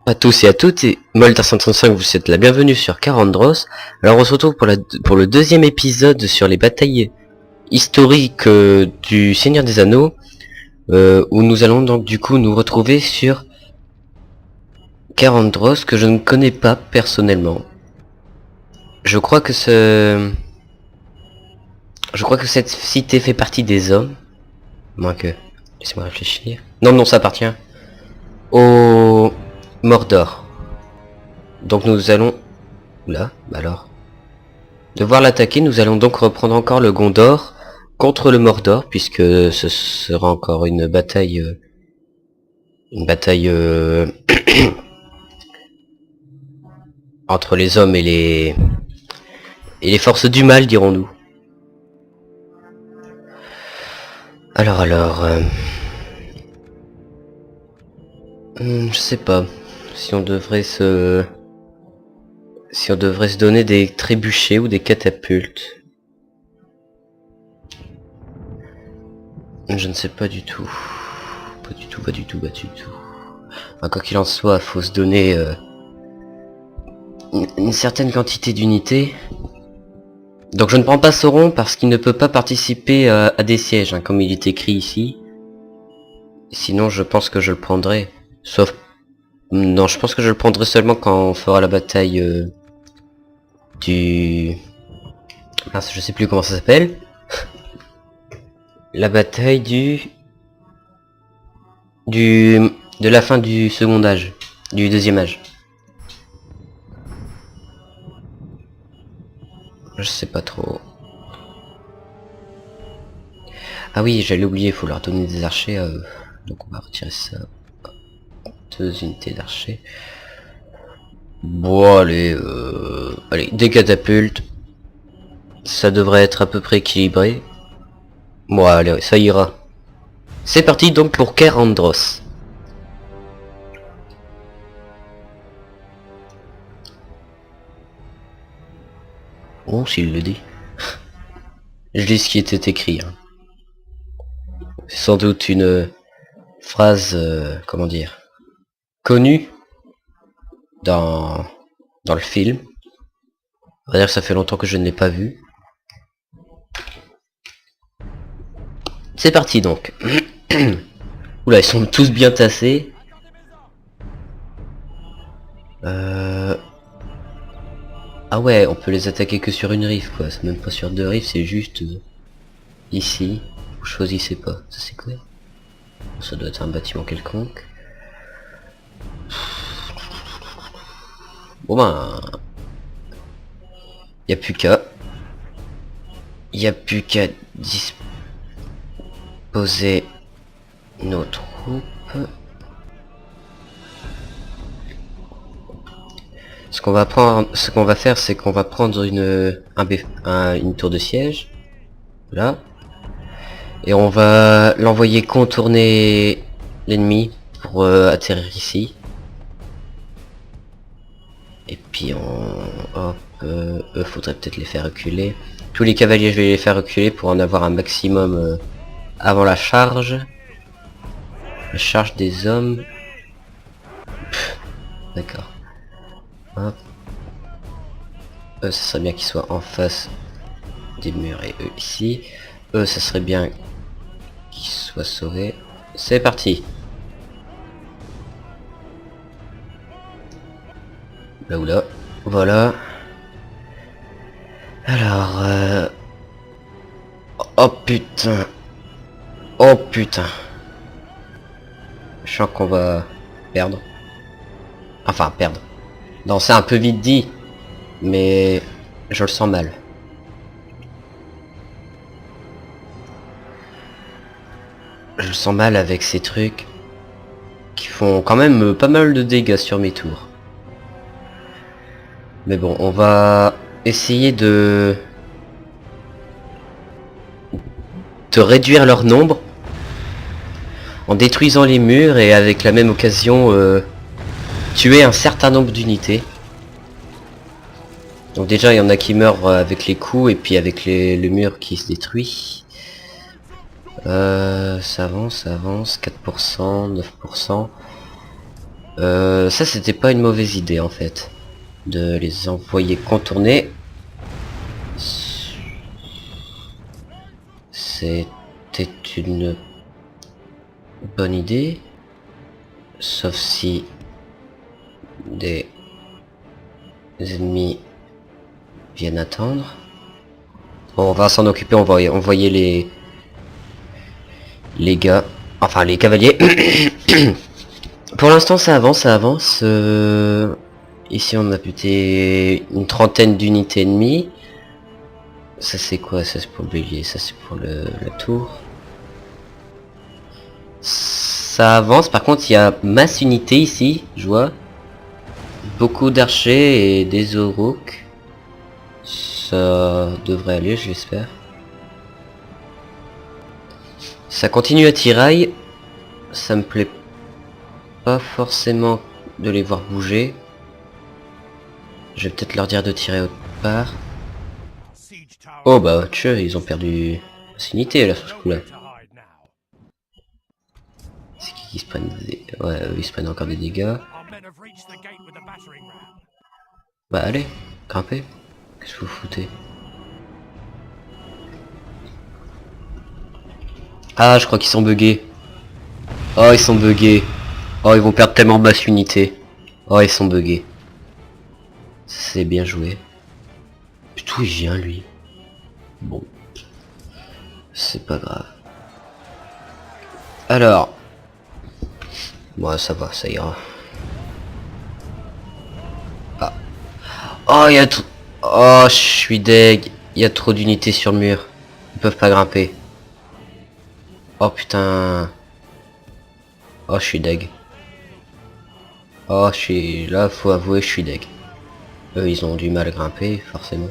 À tous et à toutes, et Molta135 vous souhaite la bienvenue sur Karandros. Alors on se retrouve pour le deuxième épisode sur les batailles historiques du Seigneur des Anneaux, où nous allons donc du coup nous retrouver sur Karandros, que je ne connais pas personnellement. Je crois que cette cité fait partie des hommes. Moins que... Laissez-moi réfléchir. Non, ça appartient au Mordor. Donc nous allons... Oula, bah alors... Devoir l'attaquer, nous allons donc reprendre encore le Gondor contre le Mordor, puisque ce sera encore une bataille... entre les hommes et les forces du mal, dirons-nous. Alors... je sais pas si on devrait se donner des trébuchets ou des catapultes. Je ne sais pas du tout. Pas du tout. Enfin, quoi qu'il en soit, faut se donner une certaine quantité d'unités. Donc je ne prends pas Sauron parce qu'il ne peut pas participer à des sièges, hein, comme il est écrit ici. Sinon je pense que je le prendrai. Sauf... Non, je pense que je le prendrai seulement quand on fera la bataille du... Mince, je sais plus comment ça s'appelle. La bataille de la fin du second âge, du deuxième âge. Je sais pas trop. Ah oui, j'allais oublier, il faut leur donner des archers à eux. Donc on va retirer ça. 2 unités d'archers. Bon, allez, des catapultes. Ça devrait être à peu près équilibré. Bon, allez, ça ira. C'est parti donc pour Karandros. Oh, s'il le dit. Je lis ce qui était écrit. Hein. C'est sans doute une phrase, comment dire, connue dans le film. On va dire que ça fait longtemps que je ne l'ai pas vu. C'est parti donc. Oula, ils sont tous bien tassés. Ah ouais, on peut les attaquer que sur une rive quoi. C'est même pas sur 2 rives, c'est juste ici. Vous choisissez pas. Ça c'est quoi? Ça doit être un bâtiment quelconque. Bon ben... Y a plus qu'à disposer nos troupes. Ce qu'on va faire, c'est qu'on va prendre une tour de siège. Là. Et on va l'envoyer contourner l'ennemi pour atterrir ici. Et puis faudrait peut-être les faire reculer. Tous les cavaliers, je vais les faire reculer pour en avoir un maximum avant la charge. La charge des hommes. D'accord. Hop. Ça serait bien qu'ils soient en face des murs et eux ici. Ça serait bien qu'ils soient sauvés. C'est parti. Là ou là. Voilà. Alors... Oh putain. Oh putain. Je sens qu'on va perdre. Enfin, perdre. Non, c'est un peu vite dit. Mais je le sens mal. Je le sens mal avec ces trucs qui font quand même pas mal de dégâts sur mes tours. Mais bon, on va essayer de réduire leur nombre en détruisant les murs et avec la même occasion tuer un certain nombre d'unités. Donc déjà il y en a qui meurent avec les coups et puis avec le mur qui se détruit. Ça avance, 4%, 9%. Ça c'était pas une mauvaise idée en fait. De les envoyer contourner. C'était une bonne idée. Sauf si des ennemis viennent attendre. Bon, on va s'en occuper, on va envoyer les gars, enfin les cavaliers. Pour l'instant ça avance, ça avance. Ici on a buté une trentaine d'unités ennemies. Ça c'est quoi? Ça c'est pour le bélier, ça c'est pour la tour. Ça avance, par contre il y a masse unité ici, je vois. Beaucoup d'archers et des aurochs. Ça devrait aller, je l'espère. Ça continue à tiraille. Ça me plaît pas forcément de les voir bouger. Je vais peut-être leur dire de tirer autre part. Oh bah tu vois, ils ont perdu cette unité là sur ce coup là. C'est qui se prennent des... Ouais, ils se prennent encore des dégâts. Bah allez, grimpez. Qu'est-ce que vous foutez? Ah, je crois qu'ils sont buggés. Oh, ils sont buggés. Oh, ils vont perdre tellement de masse unité. Oh, ils sont buggés. C'est bien joué. Putain, il vient lui. Bon. C'est pas grave. Alors. Bon, ça va, ça ira. Ah. Oh, il y a trop... Oh, je suis deg. Il y a trop d'unités sur le mur. Ils peuvent pas grimper. Oh putain. Oh, je suis deg. Oh, je suis... Là, faut avouer, je suis deg. Eux, ils ont du mal à grimper, forcément.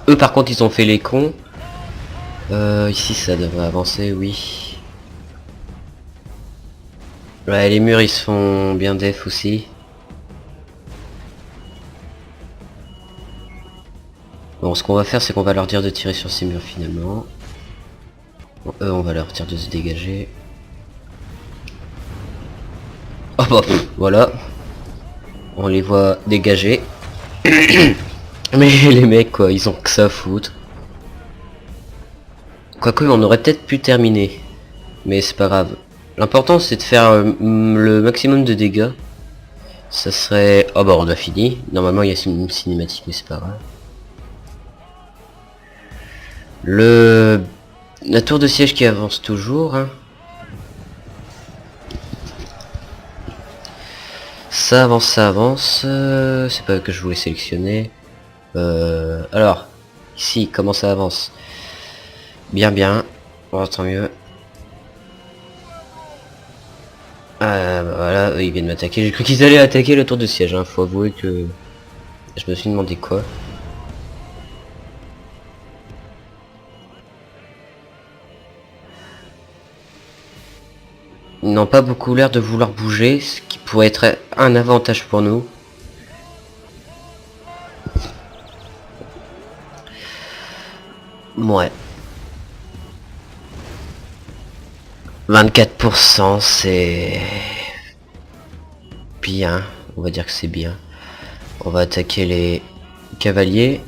Eux, par contre, ils ont fait les cons. Ici, ça devrait avancer, oui. Ouais, les murs, ils se font bien def aussi. Bon, ce qu'on va faire, c'est qu'on va leur dire de tirer sur ces murs, finalement. Bon, eux, on va leur dire de se dégager. Oh bah, voilà. On les voit dégager. Mais les mecs, quoi, ils ont que ça à foutre. Quoique, on aurait peut-être pu terminer. Mais c'est pas grave. L'important, c'est de faire le maximum de dégâts. Ça serait... Oh bah, on a fini. Normalement, il y a une cinématique, mais c'est pas grave. La tour de siège qui avance toujours. Hein. Ça avance, ça avance. C'est pas que je voulais sélectionner. Alors, ici, comment ça avance? Bien, bien. Oh, tant mieux. Bah voilà, eux, ils viennent m'attaquer. J'ai cru qu'ils allaient attaquer la tour de siège. Hein. Faut avouer que je me suis demandé quoi. Ils n'ont pas beaucoup l'air de vouloir bouger, ce qui pourrait être un avantage pour nous. Ouais. 24%, c'est bien. On va dire que c'est bien. On va attaquer les cavaliers.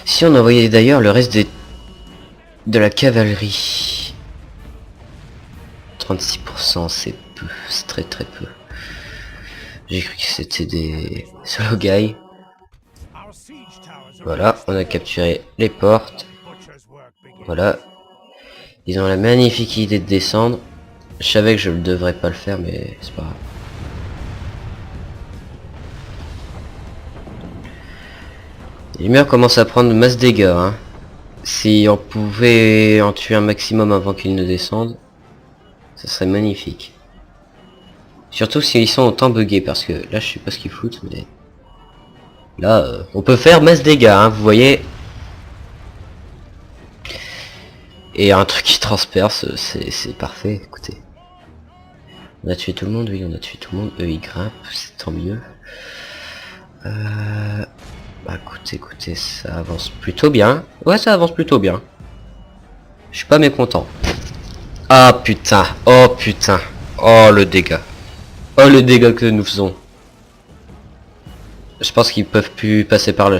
Si on envoyait d'ailleurs le reste de la cavalerie. 36%, c'est peu. C'est très très peu. J'ai cru que c'était des solo guys. Voilà, on a capturé les portes. Voilà. Ils ont la magnifique idée de descendre. Je savais que je ne devrais pas le faire, mais c'est pas grave. Les murs commencent à prendre masse dégâts. Hein. Si on pouvait en tuer un maximum avant qu'ils ne descendent, ça serait magnifique. Surtout s'ils sont autant buggés, parce que là je sais pas ce qu'ils foutent, mais... Là, on peut faire masse dégâts, hein, vous voyez. Et un truc qui transperce, c'est parfait, écoutez. On a tué tout le monde, oui, on a tué tout le monde. Eux, ils grimpent, c'est tant mieux. Bah écoutez, ça avance plutôt bien. Ouais, ça avance plutôt bien. Je suis pas mécontent. Ah putain, oh putain, oh le dégât. Oh le dégât que nous faisons. Je pense qu'ils peuvent plus passer par là.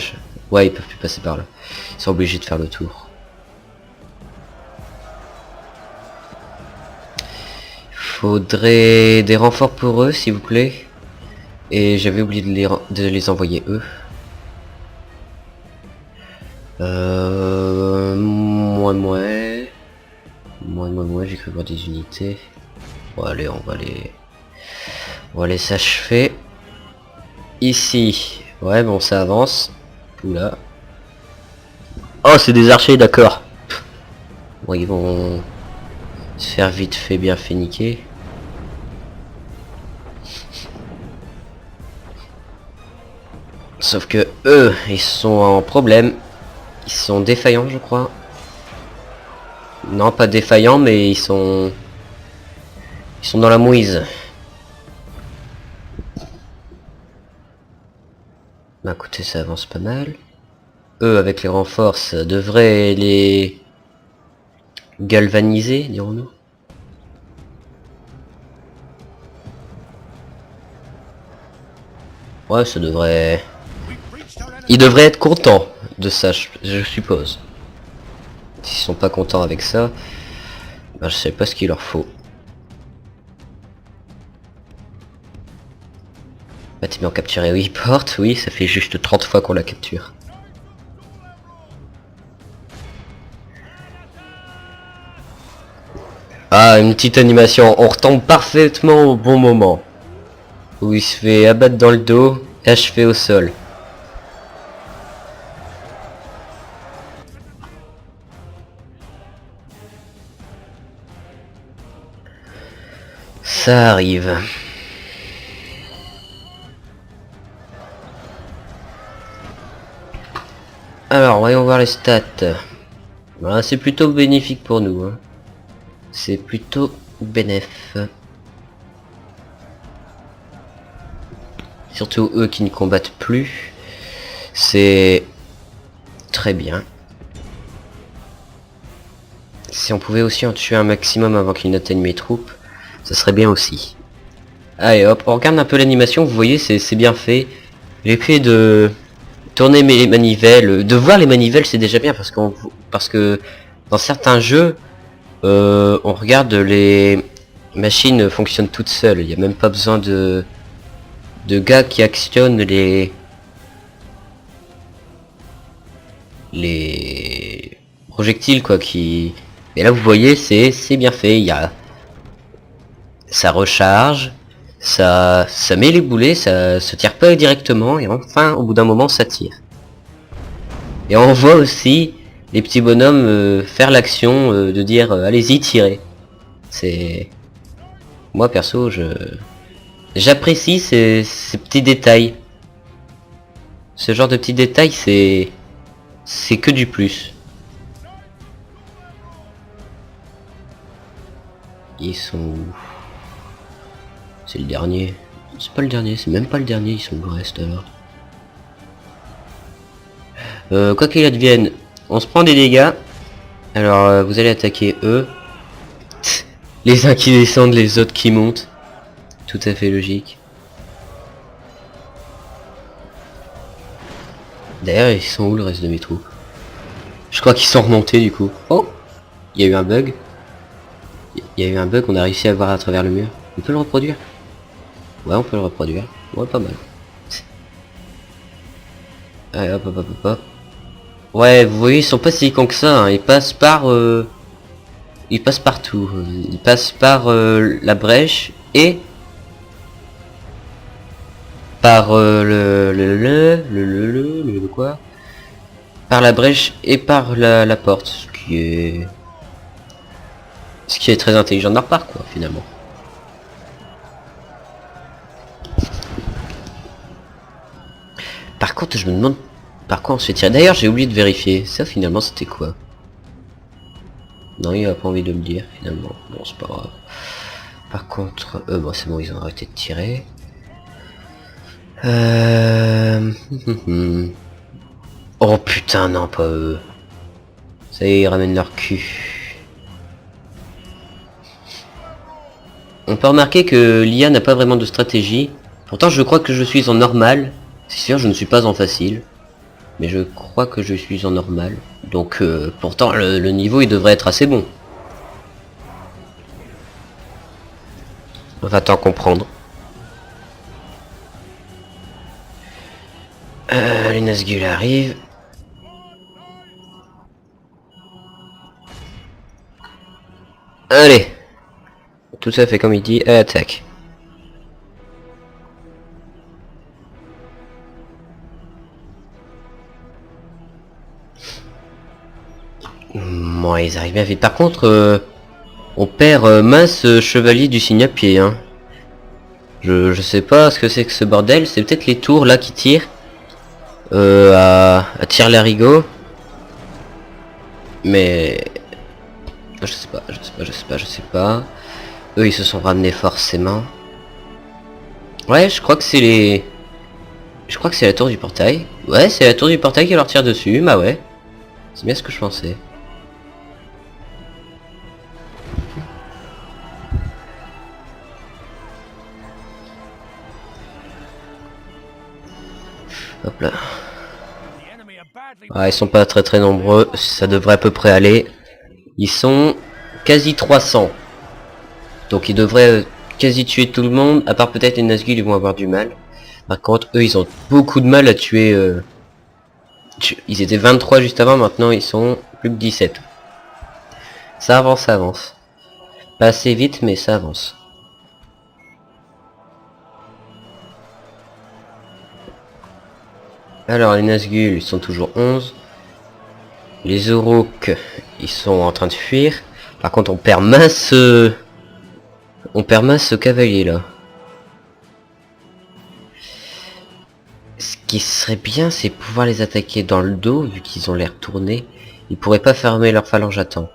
Ouais, ils peuvent plus passer par là. Ils sont obligés de faire le tour. Faudrait des renforts pour eux, s'il vous plaît. Et j'avais oublié de les envoyer eux. Moi, j'ai cru voir des unités. Bon allez, on va les s'achever. Ici. Ouais, bon, ça avance. Oula. Oh, c'est des archers, d'accord. Bon, ils vont se faire vite fait, bien fait niquer. Sauf que eux, ils sont en problème. Ils sont défaillants, je crois. Non, pas défaillants, mais ils sont dans la mouise. Bah écoutez, ça avance pas mal. Eux, avec les renforts, ça devrait les galvaniser, dirons-nous. Ouais, ça devrait... Ils devraient être contents de ça, je suppose. S'ils sont pas contents avec ça, bah, je sais pas ce qu'il leur faut. Bâtiment capturé, oui, porte, oui, ça fait juste 30 fois qu'on la capture. Ah, une petite animation, on retombe parfaitement au bon moment. Où il se fait abattre dans le dos, achevé au sol. Ça arrive. Alors, voyons voir les stats. Voilà, c'est plutôt bénéfique pour nous. Hein. C'est plutôt bénéf. Surtout eux qui ne combattent plus. C'est très bien. Si on pouvait aussi en tuer un maximum avant qu'ils n'atteignent mes troupes, ça serait bien aussi. Allez hop, on regarde un peu l'animation, vous voyez, c'est bien fait. L'effet de tourner mes manivelles, de voir les manivelles, c'est déjà bien parce que dans certains jeux, on regarde les machines fonctionnent toutes seules. Il n'y a même pas besoin de gars qui actionnent les projectiles quoi qui. Et là vous voyez c'est bien fait. Il y a ça recharge. Ça met les boulets, ça se tire pas directement et enfin au bout d'un moment ça tire. Et on voit aussi les petits bonhommes faire l'action de dire allez-y tirez. C'est moi perso j'apprécie ces petits détails. Ce genre de petits détails c'est que du plus. Ils sont où? C'est le dernier. C'est pas le dernier, c'est même pas le dernier, ils sont où le reste alors. Quoi qu'il advienne, on se prend des dégâts. Alors vous allez attaquer eux. Les uns qui descendent, les autres qui montent. Tout à fait logique. D'ailleurs ils sont où le reste de mes troupes? Je crois qu'ils sont remontés du coup. Oh, il y a eu un bug. Il y a eu un bug, on a réussi à voir à travers le mur. On peut le reproduire? Ouais, on peut le reproduire. Ouais, pas mal. Allez, hop, hop, hop, hop, hop. Ouais, vous voyez, ils sont pas si cons que ça. Hein. Ils passent par... Ils passent partout. Ils passent par la brèche et... Par le quoi? Par la brèche et par la porte. Ce qui est très intelligent de leur part, quoi, finalement. Par contre, je me demande par quoi on se fait tirer. D'ailleurs, j'ai oublié de vérifier. Ça, finalement, c'était quoi? Non, il a pas envie de me dire, finalement. Bon, c'est pas grave. Par contre, bon, c'est bon, ils ont arrêté de tirer. Oh putain, non, pas eux. Ça y est, ils ramènent leur cul. On peut remarquer que l'IA n'a pas vraiment de stratégie. Pourtant je crois que je suis en normal. C'est sûr, je ne suis pas en facile. Mais je crois que je suis en normal. Donc pourtant le niveau il devrait être assez bon. On va t'en comprendre. Les Nazgûl arrivent. Allez. Tout ça fait comme il dit, attaque. Bon, ils arrivent bien vite. Par contre, on perd mince chevalier du signe à pied. Hein. Je sais pas ce que c'est que ce bordel. C'est peut-être les tours là qui tirent. À tir-larigot. Mais... Je sais pas. Eux ils se sont ramenés forcément. Ouais, je crois que c'est les... Je crois que c'est la tour du portail. Ouais, c'est la tour du portail qui leur tire dessus. Bah ouais. C'est bien ce que je pensais. Hop là. Ah, ils sont pas très nombreux. Ça devrait à peu près aller. Ils sont quasi 300. Donc ils devraient quasi tuer tout le monde. À part peut-être les Nazgûl, ils vont avoir du mal. Par contre, eux, ils ont beaucoup de mal à tuer... Ils étaient 23 juste avant, maintenant ils sont plus que 17. Ça avance, ça avance. Pas assez vite, mais ça avance. Alors les Nazgûl, ils sont toujours 11. Les Aurochs, ils sont en train de fuir. Par contre, on perd mince... On perd mince ce cavalier là. Ce qui serait bien, c'est pouvoir les attaquer dans le dos, vu qu'ils ont l'air tournés. Ils pourraient pas fermer leur phalange à temps.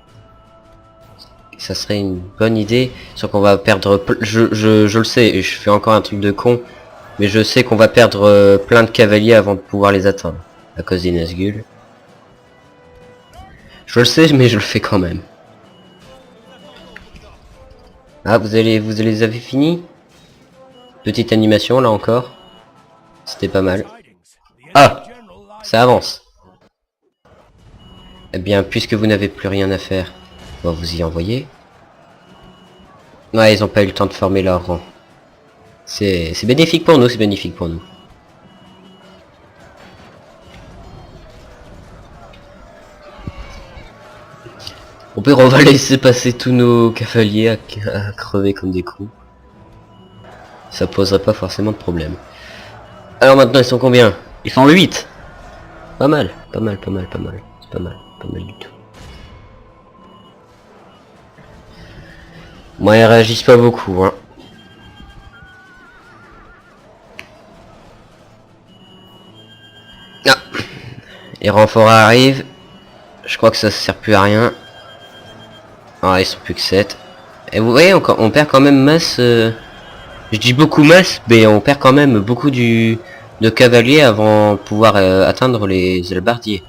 Ça serait une bonne idée, sauf qu'on va perdre... Je le sais, je fais encore un truc de con, mais je sais qu'on va perdre plein de cavaliers avant de pouvoir les atteindre, à cause des Nazgûl. Je le sais, mais je le fais quand même. Ah, vous les avez fini? Petite animation là encore. C'était pas mal. Ah, ça avance. Eh bien, puisque vous n'avez plus rien à faire, on va vous y envoyer. Ouais, ils ont pas eu le temps de former leur rang. C'est bénéfique pour nous, c'est bénéfique pour nous. Au pire, on va laisser passer tous nos cavaliers à crever comme des cons. Ça poserait pas forcément de problème. Alors maintenant, ils sont combien? Ils sont 8. Pas mal. C'est pas mal du tout. Moi, ils réagissent pas beaucoup, hein. Ah. Les renforts arrivent. Je crois que ça sert plus à rien. Ah, ils sont plus que 7. Et vous voyez, on perd quand même masse... Je dis beaucoup masse, mais on perd quand même beaucoup de cavaliers avant de pouvoir atteindre les halbardiers.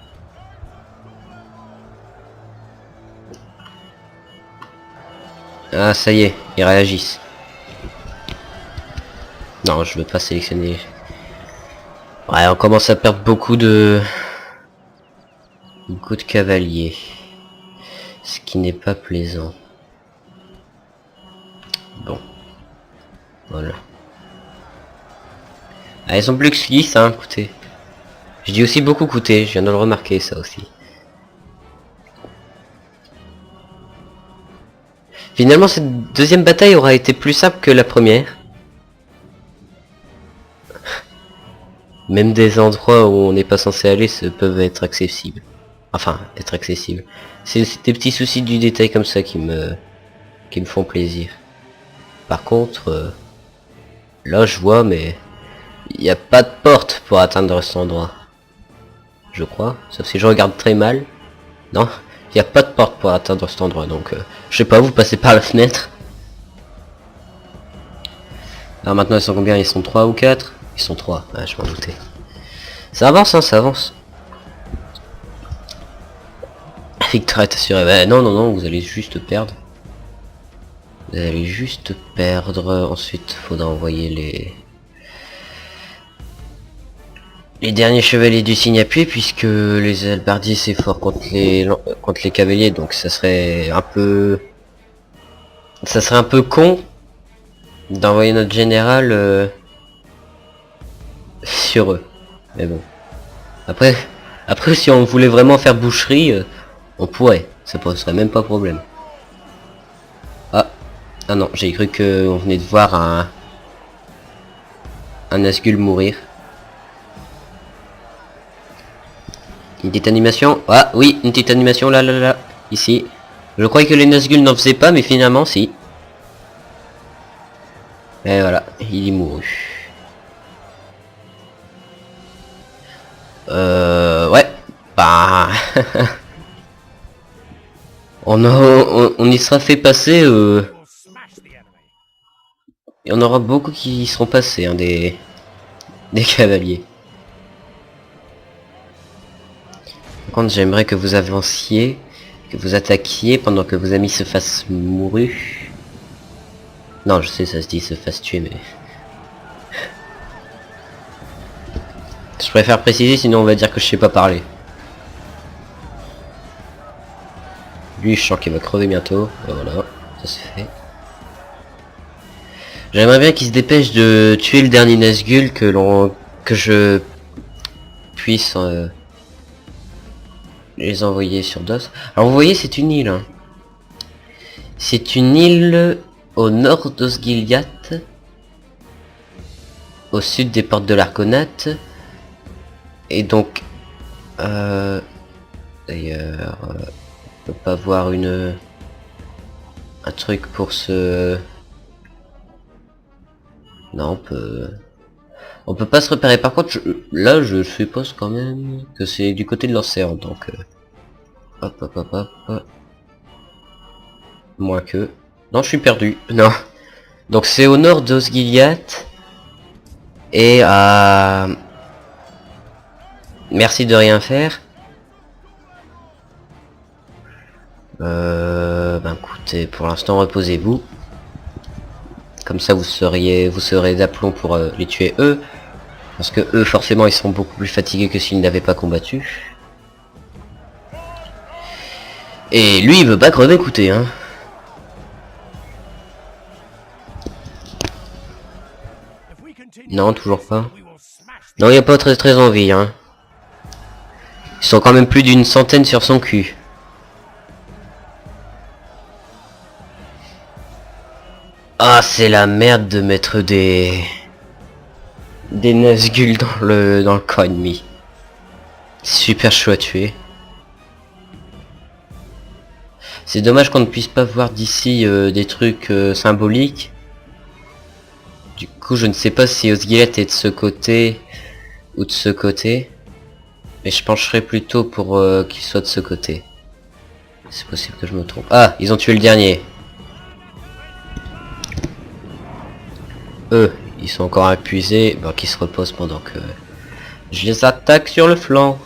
Ah, ça y est, ils réagissent. Non, je veux pas sélectionner. Ouais, on commence à perdre beaucoup de cavaliers. Ce qui n'est pas plaisant. Bon. Voilà. Ah, ils sont plus que 6, hein, écoutez. Je dis aussi beaucoup coûter, je viens de le remarquer ça aussi. Finalement, cette deuxième bataille aura été plus simple que la première. Même des endroits où on n'est pas censé aller peuvent être accessibles. Enfin, être accessibles. C'est des petits soucis du détail comme ça qui me font plaisir. Par contre, là je vois, mais il n'y a pas de porte pour atteindre cet endroit. Je crois, sauf si je regarde très mal. Non, il n'y a pas de porte pour atteindre cet endroit, donc je sais pas, vous passez par la fenêtre. Alors maintenant ils sont combien? Ils sont 3 ou 4? Ils sont 3, ouais, je m'en doutais. Ça avance, hein, ça avance. Victoire est assurée. Bah, non, vous allez juste perdre. Vous allez juste perdre. Ensuite, faudra envoyer les derniers chevaliers du signe appuyé, puisque les halbardiers c'est fort contre les cavaliers, donc ça serait un peu con d'envoyer notre général sur eux. Mais bon. Après si on voulait vraiment faire boucherie, on pourrait. Ça poserait même pas problème. Ah non, j'ai cru qu'on venait de voir un Nazgûl mourir. Une petite animation. Ah oui, une petite animation là. Ici. Je croyais que les Nazgûl n'en faisaient pas, mais finalement si. Et voilà, il est mouru. Ouais. Bah... on y sera fait passer... Il y en aura beaucoup qui y seront passés, hein, des cavaliers. Par contre, j'aimerais que vous avanciez, que vous attaquiez pendant que vos amis se fassent mourir. Non, je sais, ça se dit se fasse tuer, mais... Je préfère préciser, sinon on va dire que je sais pas parler. Lui, je sens qu'il va crever bientôt. Voilà, ça se fait. J'aimerais bien qu'il se dépêche de tuer le dernier Nazgûl, que je puisse les envoyer sur DOS. Alors vous voyez, c'est une île. Hein. C'est une île au nord d'Osgiliath, au sud des portes de l'Arconate. Et donc, d'ailleurs, on peut pas voir un truc pour se... Non, on peut pas se repérer. Par contre, là, je suppose quand même que c'est du côté de l'océan, donc... Hop. Moins que... Non, je suis perdu. Non. Donc c'est au nord d'Osgiliath. Et à... Merci de rien faire. Ben écoutez, pour l'instant, reposez-vous. Comme ça, vous serez d'aplomb pour les tuer eux. Parce que eux, forcément, ils seront beaucoup plus fatigués que s'ils n'avaient pas combattu. Et lui, il veut pas crever, écoutez, hein. Non, toujours pas. Non, il n'y a pas très envie, hein. Ils sont quand même plus d'une centaine sur son cul. Ah, c'est la merde de mettre des Nazgûl dans le camp ennemi. Super chaud à tuer. C'est dommage qu'on ne puisse pas voir d'ici des trucs symboliques. Du coup, je ne sais pas si Osgiliath est de ce côté ou de ce côté. Mais je pencherais plutôt pour qu'il soit de ce côté. C'est possible que je me trompe. Ah, ils ont tué le dernier. Eux, ils sont encore épuisés. Bon, qu'ils se reposent pendant que je les attaque sur le flanc.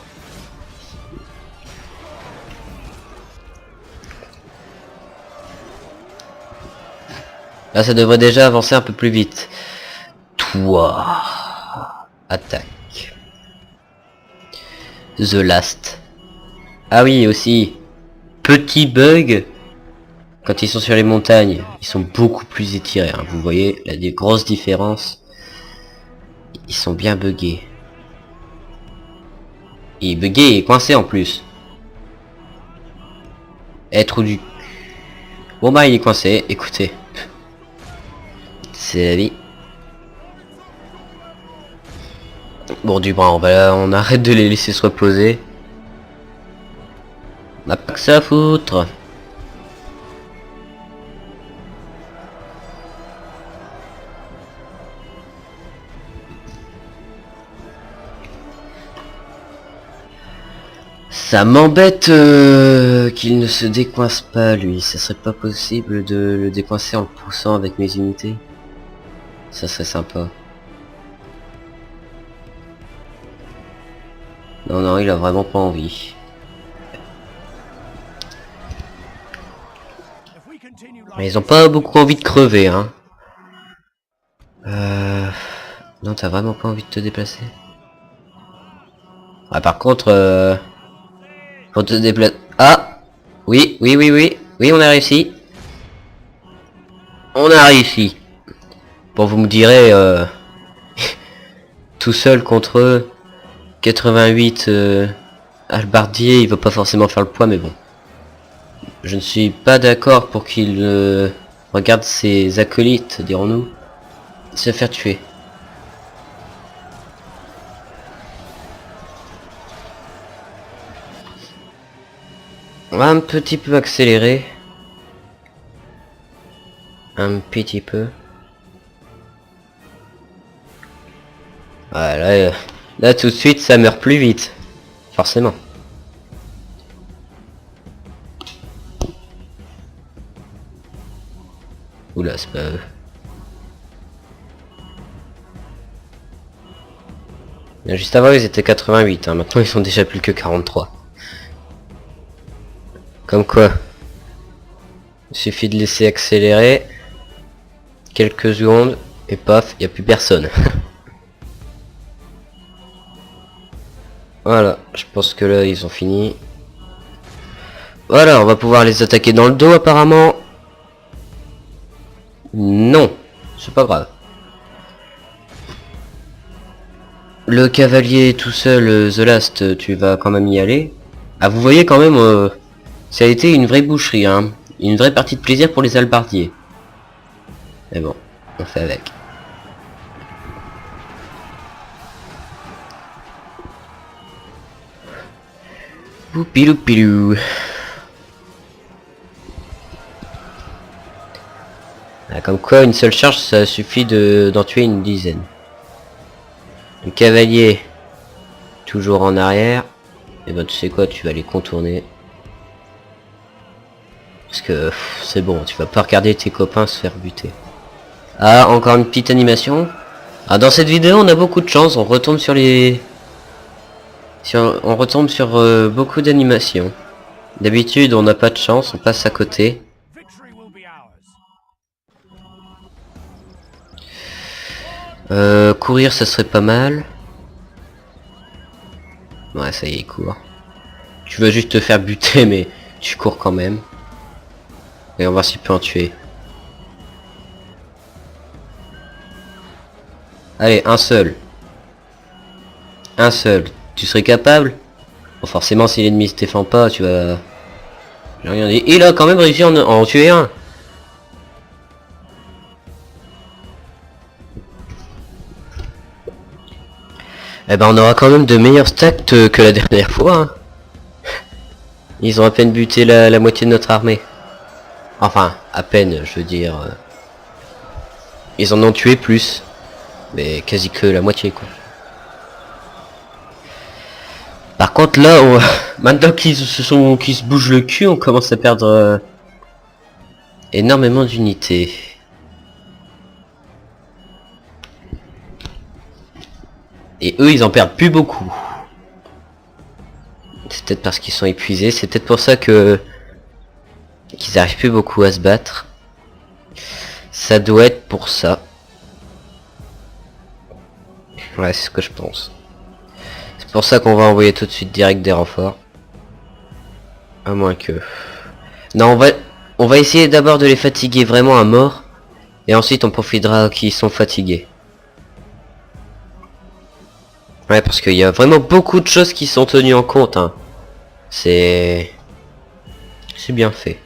Là, ça devrait déjà avancer un peu plus vite. Toi, attaque. The Last. Ah oui, aussi, petit bug. Quand ils sont sur les montagnes, ils sont beaucoup plus étirés. Hein. Vous voyez, il y a des grosses différences. Ils sont bien buggés. Il est bugué et coincé en plus. Être du... Bon bah il est coincé, écoutez. C'est la vie. Bon du bras, on arrête de les laisser se reposer. On n'a pas que ça à foutre. Ça m'embête qu'il ne se décoince pas lui. Ça serait pas possible de le décoincer en le poussant avec mes unités. Ça serait sympa. Non, il a vraiment pas envie. Ils ont pas beaucoup envie de crever, hein. Non, t'as vraiment pas envie de te déplacer? Ah, par contre, pour te déplacer... Ah! Oui, oui, oui, oui. Oui, on a réussi. On a réussi. Bon, vous me direz, tout seul contre 88 halbardiers, il va pas forcément faire le poids, mais bon. Je ne suis pas d'accord pour qu'il regarde ses acolytes, dirons-nous, se faire tuer. On va un petit peu accélérer. Un petit peu. Voilà, là tout de suite ça meurt plus vite. Forcément. Oula, c'est pas eux. Juste avant ils étaient 88, hein. Maintenant ils sont déjà plus que 43. Comme quoi. Il suffit de laisser accélérer. Quelques secondes. Et paf, il n'y a plus personne. Voilà, je pense que là ils ont fini. Voilà, on va pouvoir les attaquer dans le dos apparemment. Non, c'est pas grave. Le cavalier tout seul, The Last, tu vas quand même y aller. Ah, vous voyez quand même, ça a été une vraie boucherie, hein. Une vraie partie de plaisir pour les halbardiers. Mais bon, on fait avec. Poupilou pilou. Ah, comme quoi, une seule charge, ça suffit d'en tuer une dizaine. Le cavalier, toujours en arrière. Et ben tu sais quoi, tu vas les contourner. Parce que c'est bon, tu vas pas regarder tes copains se faire buter. Ah, encore une petite animation. Ah, dans cette vidéo, on a beaucoup de chance, on retombe sur les... on retombe sur beaucoup d'animations. D'habitude, on n'a pas de chance, on passe à côté. Courir, ça serait pas mal. Ouais, ça y est, il court. Tu veux juste te faire buter, mais tu cours quand même. Et on va voir s'il peut en tuer. Allez, un seul. Un seul. Tu serais capable? Bon, forcément, si l'ennemi se défend pas, tu vas... J'ai rien dit. Il a quand même réussi à en tuer un. Eh ben, on aura quand même de meilleurs stats que la dernière fois. Hein. Ils ont à peine buté la moitié de notre armée. Enfin, à peine, je veux dire. Ils en ont tué plus. Mais quasi que la moitié, quoi. Par contre, là, maintenant qu'ils se bougent le cul, on commence à perdre énormément d'unités. Et eux, ils en perdent plus beaucoup. C'est peut-être parce qu'ils sont épuisés. C'est peut-être pour ça que qu'ils arrivent plus beaucoup à se battre. Ça doit être pour ça. Ouais, c'est ce que je pense. C'est pour ça qu'on va envoyer tout de suite direct des renforts. À moins que... Non, on va essayer d'abord de les fatiguer vraiment à mort. Et ensuite on profitera qu'ils sont fatigués. Ouais, parce qu'il y a vraiment beaucoup de choses qui sont tenues en compte. Hein. C'est bien fait.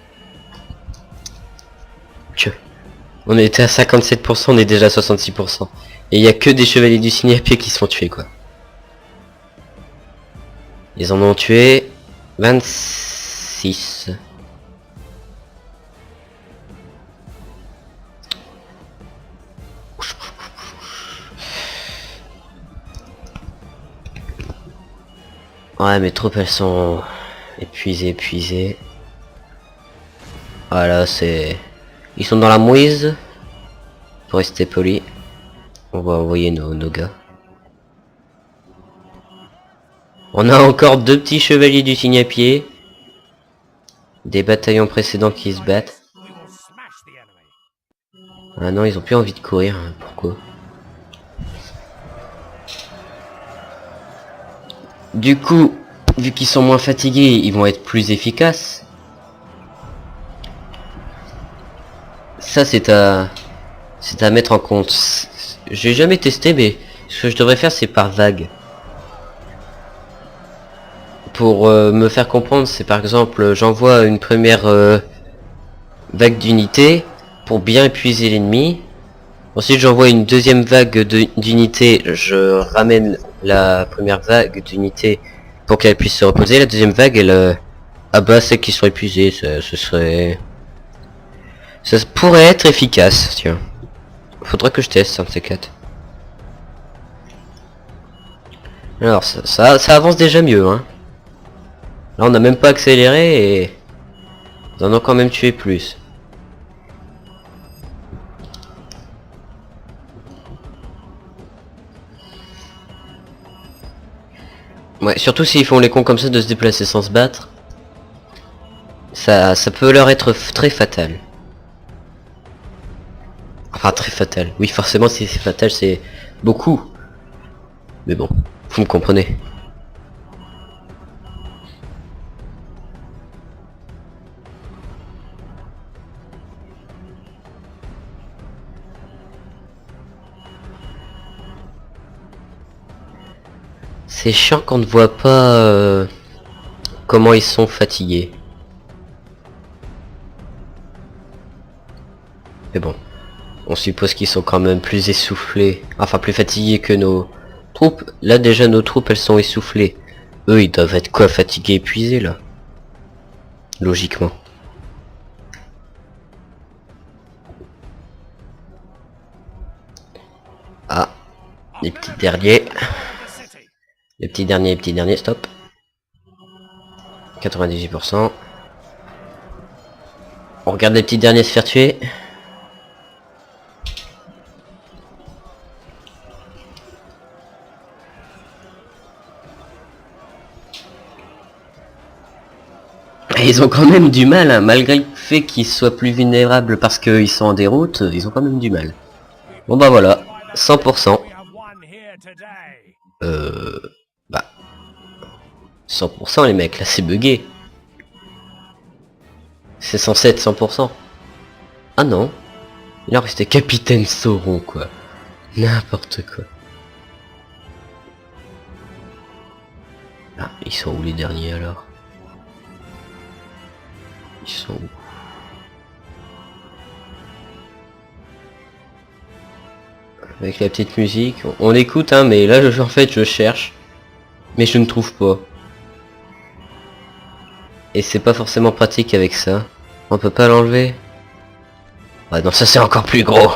On était à 57%, on est déjà à 66%. Et il n'y a que des chevaliers du cygne à pied qui sont tués, quoi. Ils en ont tué 26. Ouais, mes troupes, elles sont épuisées. Voilà, c'est... Ils sont dans la mouise. Pour rester poli. On va envoyer nos gars. On a encore deux petits chevaliers du cygne à pied. Des bataillons précédents qui se battent. Ah non, ils ont plus envie de courir, hein. Pourquoi? Du coup, vu qu'ils sont moins fatigués, ils vont être plus efficaces. Ça c'est à mettre en compte. J'ai jamais testé, mais ce que je devrais faire c'est par vague. Pour me faire comprendre, c'est par exemple j'envoie une première vague d'unités pour bien épuiser l'ennemi. Ensuite j'envoie une deuxième vague d'unités, je ramène la première vague d'unités pour qu'elle puisse se reposer. La deuxième vague elle abat celles qui sont épuisées. Ça pourrait être efficace, tiens. Faudra que je teste un de ces quatre. Alors ça avance déjà mieux, hein. Là on n'a même pas accéléré et on en a quand même tué plus. Ouais, surtout s'ils font les cons comme ça de se déplacer sans se battre. Ça peut leur être très fatal. Enfin très fatal. Oui forcément si c'est fatal c'est beaucoup. Mais bon, vous me comprenez. C'est chiant qu'on ne voit pas comment ils sont fatigués. Mais bon, on suppose qu'ils sont quand même plus essoufflés, enfin plus fatigués que nos troupes. Là déjà nos troupes elles sont essoufflées. Eux ils doivent être quoi, fatigués, épuisés là. Logiquement. Ah, les petits derniers. Les petits derniers, stop. 98%. On regarde les petits derniers se faire tuer. Et ils ont quand même du mal, hein, malgré le fait qu'ils soient plus vulnérables parce qu'ils sont en déroute, ils ont quand même du mal. Bon bah voilà, 100%. Bah 100% les mecs, là c'est bugué. C'est censé être 100%. Ah non, il en restait Capitaine Sauron quoi. N'importe quoi. Ah, ils sont où les derniers alors? Ils sont où? Avec la petite musique, on écoute hein, mais là en fait je cherche. Mais je ne trouve pas. Et c'est pas forcément pratique avec ça. On peut pas l'enlever. Ah non, ça c'est encore plus gros.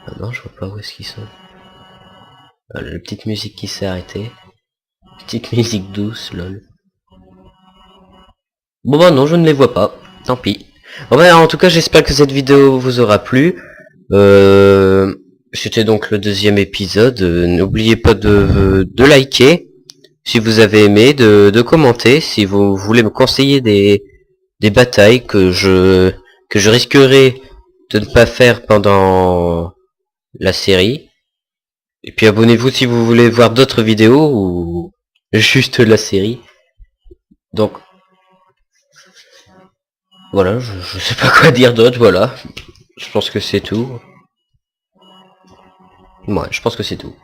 Ah non, je vois pas où est-ce qu'ils sont. Ah, la petite musique qui s'est arrêtée. Petite musique douce, lol. Bon bah non, je ne les vois pas. Tant pis. Bon bah en tout cas, j'espère que cette vidéo vous aura plu. C'était donc le deuxième épisode. N'oubliez pas de liker si vous avez aimé, de commenter si vous voulez me conseiller des batailles que je risquerai de ne pas faire pendant la série. Et puis abonnez-vous si vous voulez voir d'autres vidéos ou juste la série. Donc voilà, je sais pas quoi dire d'autre, voilà. Je pense que c'est tout. Ouais, je pense que c'est tout.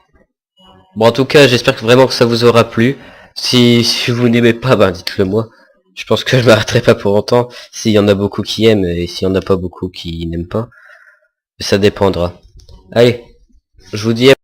Bon en tout cas j'espère que vraiment que ça vous aura plu. Si vous n'aimez pas, ben dites-le moi. Je pense que je m'arrêterai pas pour longtemps. S'il y en a beaucoup qui aiment et s'il y en a pas beaucoup qui n'aiment pas. Ça dépendra. Allez, je vous dis à